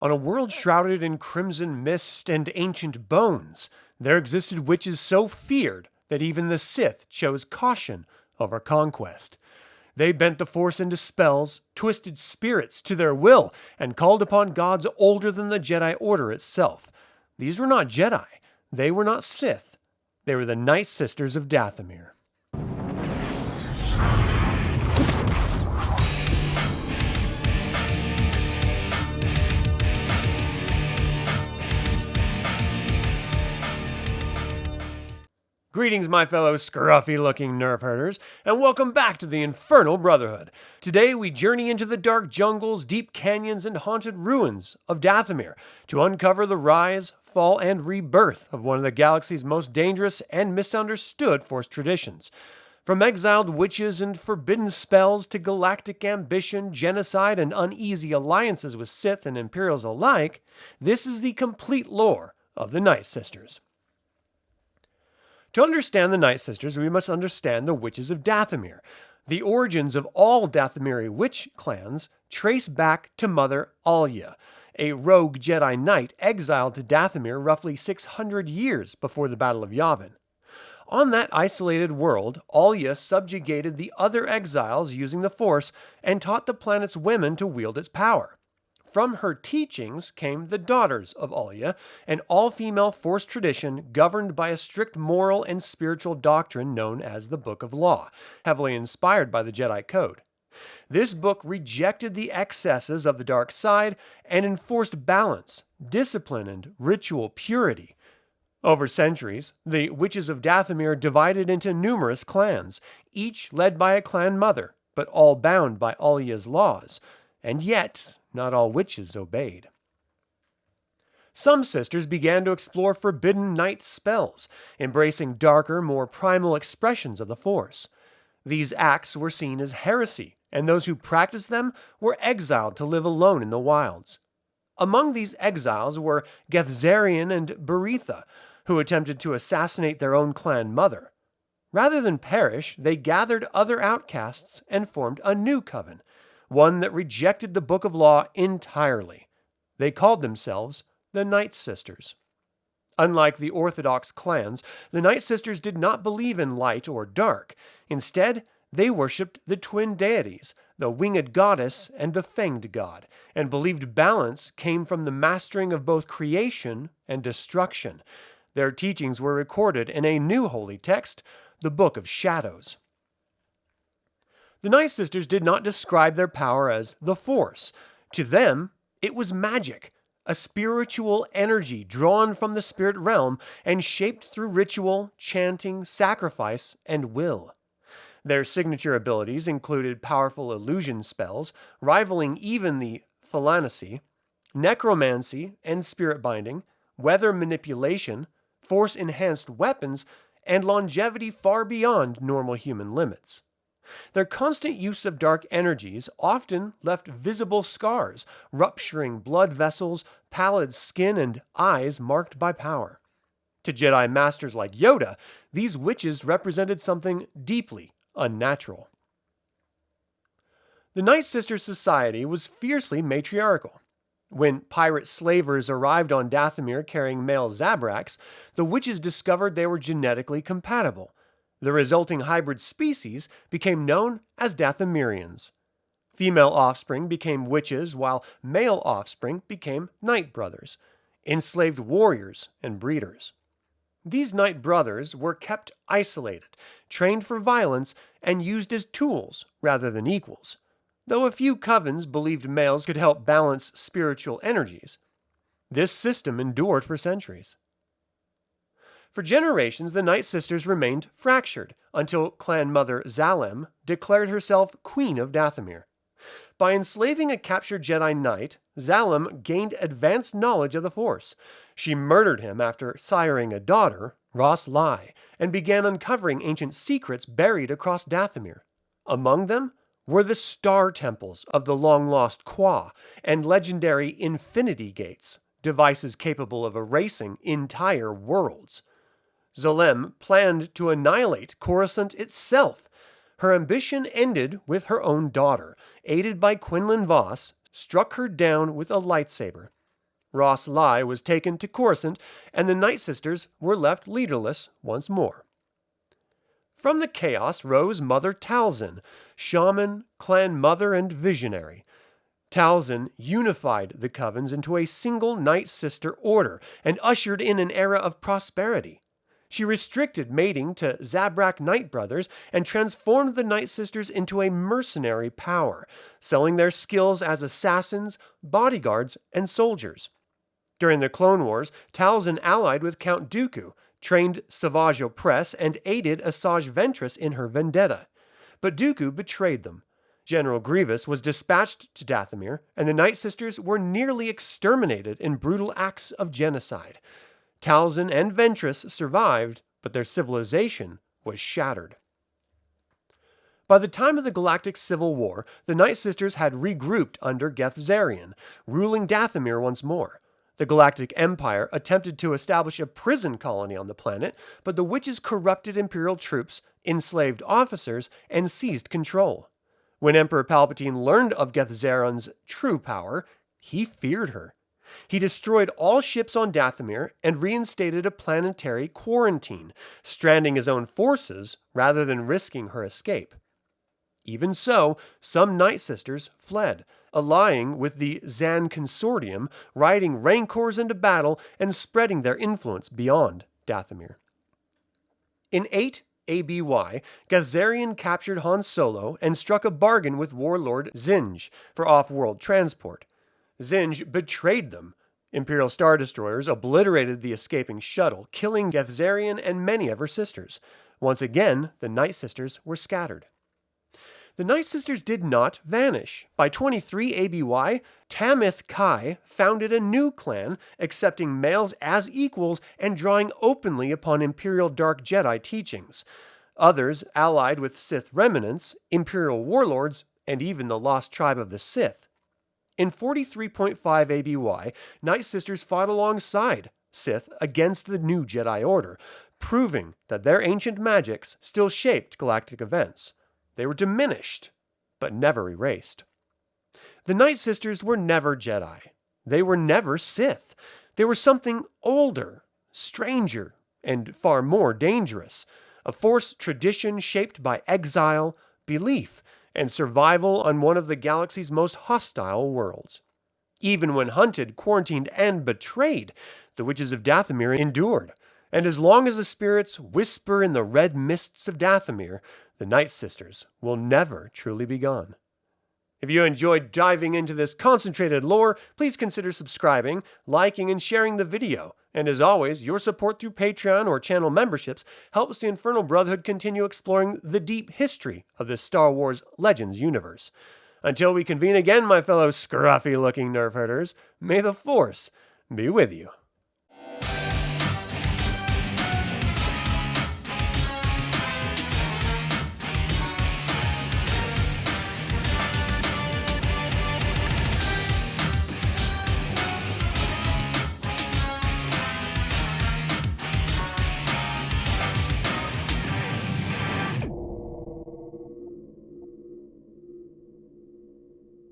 On a world shrouded in crimson mist and ancient bones, there existed witches so feared that even the Sith chose caution over conquest. They bent the Force into spells, twisted spirits to their will, and called upon gods older than the Jedi Order itself. These were not Jedi. They were not Sith. They were the Nightsisters of Dathomir. Greetings, my fellow scruffy-looking Nerf Herders, and welcome back to the Infernal Brotherhood. Today we journey into the dark jungles, deep canyons, and haunted ruins of Dathomir to uncover the rise, fall, and rebirth of one of the galaxy's most dangerous and misunderstood Force traditions. From exiled witches and forbidden spells to galactic ambition, genocide, and uneasy alliances with Sith and Imperials alike, this is the complete lore of the Nightsisters. To understand the Nightsisters, we must understand the Witches of Dathomir. The origins of all Dathomiri witch clans trace back to Mother Alia, a rogue Jedi Knight exiled to Dathomir roughly 600 years before the Battle of Yavin. On that isolated world, Alia subjugated the other exiles using the Force and taught the planet's women to wield its power. From her teachings came the Daughters of Alia, an all-female Force tradition governed by a strict moral and spiritual doctrine known as the Book of Law, heavily inspired by the Jedi Code. This book rejected the excesses of the dark side and enforced balance, discipline, and ritual purity. Over centuries, the Witches of Dathomir divided into numerous clans, each led by a clan mother, but all bound by Alia's laws. And yet, not all witches obeyed. Some sisters began to explore forbidden night spells, embracing darker, more primal expressions of the Force. These acts were seen as heresy, and those who practiced them were exiled to live alone in the wilds. Among these exiles were Gethzarian and Beretha, who attempted to assassinate their own clan mother. Rather than perish, they gathered other outcasts and formed a new coven, one that rejected the Book of Law entirely. They called themselves the Nightsisters. Unlike the Orthodox clans, the Nightsisters did not believe in light or dark. Instead, they worshipped the twin deities, the winged goddess and the fanged god, and believed balance came from the mastering of both creation and destruction. Their teachings were recorded in a new holy text, the Book of Shadows. The Nightsisters did not describe their power as the Force. To them, it was magic, a spiritual energy drawn from the spirit realm and shaped through ritual, chanting, sacrifice, and will. Their signature abilities included powerful illusion spells, rivaling even the Phalanasy, necromancy and spirit binding, weather manipulation, Force-enhanced weapons, and longevity far beyond normal human limits. Their constant use of dark energies often left visible scars, rupturing blood vessels, pallid skin, and eyes marked by power. To Jedi masters like Yoda, these witches represented something deeply unnatural. The Nightsister society was fiercely matriarchal. When pirate slavers arrived on Dathomir carrying male Zabraks, the witches discovered they were genetically compatible. The resulting hybrid species became known as Dathomirians. Female offspring became witches, while male offspring became night brothers, enslaved warriors and breeders. These night brothers were kept isolated, trained for violence, and used as tools rather than equals, though a few covens believed males could help balance spiritual energies. This system endured for centuries. For generations, the Nightsisters remained fractured until clan mother Zalem declared herself Queen of Dathomir. By enslaving a captured Jedi Knight, Zalem gained advanced knowledge of the Force. She murdered him after siring a daughter, Ross Lai, and began uncovering ancient secrets buried across Dathomir. Among them were the star temples of the long-lost Qua and legendary Infinity Gates, devices capable of erasing entire worlds. Zalem planned to annihilate Coruscant itself. Her ambition ended with her own daughter, aided by Quinlan Voss, struck her down with a lightsaber. Ross Lai was taken to Coruscant, and the Nightsisters were left leaderless once more. From the chaos rose Mother Talzin, shaman, clan mother, and visionary. Talzin unified the covens into a single Nightsister order and ushered in an era of prosperity. She restricted mating to Zabrak Night Brothers and transformed the Nightsisters into a mercenary power, selling their skills as assassins, bodyguards, and soldiers. During the Clone Wars, Talzin allied with Count Dooku, trained Savage Opress, and aided Asajj Ventress in her vendetta. But Dooku betrayed them. General Grievous was dispatched to Dathomir, and the Nightsisters were nearly exterminated in brutal acts of genocide. Talzin and Ventress survived, but their civilization was shattered. By the time of the Galactic Civil War, the Nightsisters had regrouped under Geth Zarian, ruling Dathomir once more. The Galactic Empire attempted to establish a prison colony on the planet, but the witches corrupted Imperial troops, enslaved officers, and seized control. When Emperor Palpatine learned of Geth Zarian's true power, he feared her. He destroyed all ships on Dathomir and reinstated a planetary quarantine, stranding his own forces rather than risking her escape. Even so, some Nightsisters fled, allying with the Zan Consortium, riding Rancors into battle and spreading their influence beyond Dathomir. In 8 ABY, Geth Zarian captured Han Solo and struck a bargain with warlord Zinj for off-world transport. Zinj betrayed them. Imperial Star Destroyers obliterated the escaping shuttle, killing Geth Zarian and many of her sisters. Once again, the Nightsisters were scattered. The Nightsisters did not vanish. By 23 ABY, Tamith Kai founded a new clan, accepting males as equals and drawing openly upon Imperial Dark Jedi teachings. Others allied with Sith remnants, Imperial warlords, and even the lost tribe of the Sith. In 43.5 ABY, Nightsisters fought alongside Sith against the new Jedi Order, proving that their ancient magics still shaped galactic events. They were diminished, but never erased. The Nightsisters were never Jedi. They were never Sith. They were something older, stranger, and far more dangerous. A Force tradition shaped by exile, belief, and survival on one of the galaxy's most hostile worlds. Even when hunted, quarantined, and betrayed, the witches of Dathomir endured. And as long as the spirits whisper in the red mists of Dathomir, the Nightsisters will never truly be gone. If you enjoyed diving into this concentrated lore, please consider subscribing, liking, and sharing the video. And as always, your support through Patreon or channel memberships helps the Infernal Brotherhood continue exploring the deep history of this Star Wars Legends universe. Until we convene again, my fellow scruffy-looking Nerf Herders, may the Force be with you.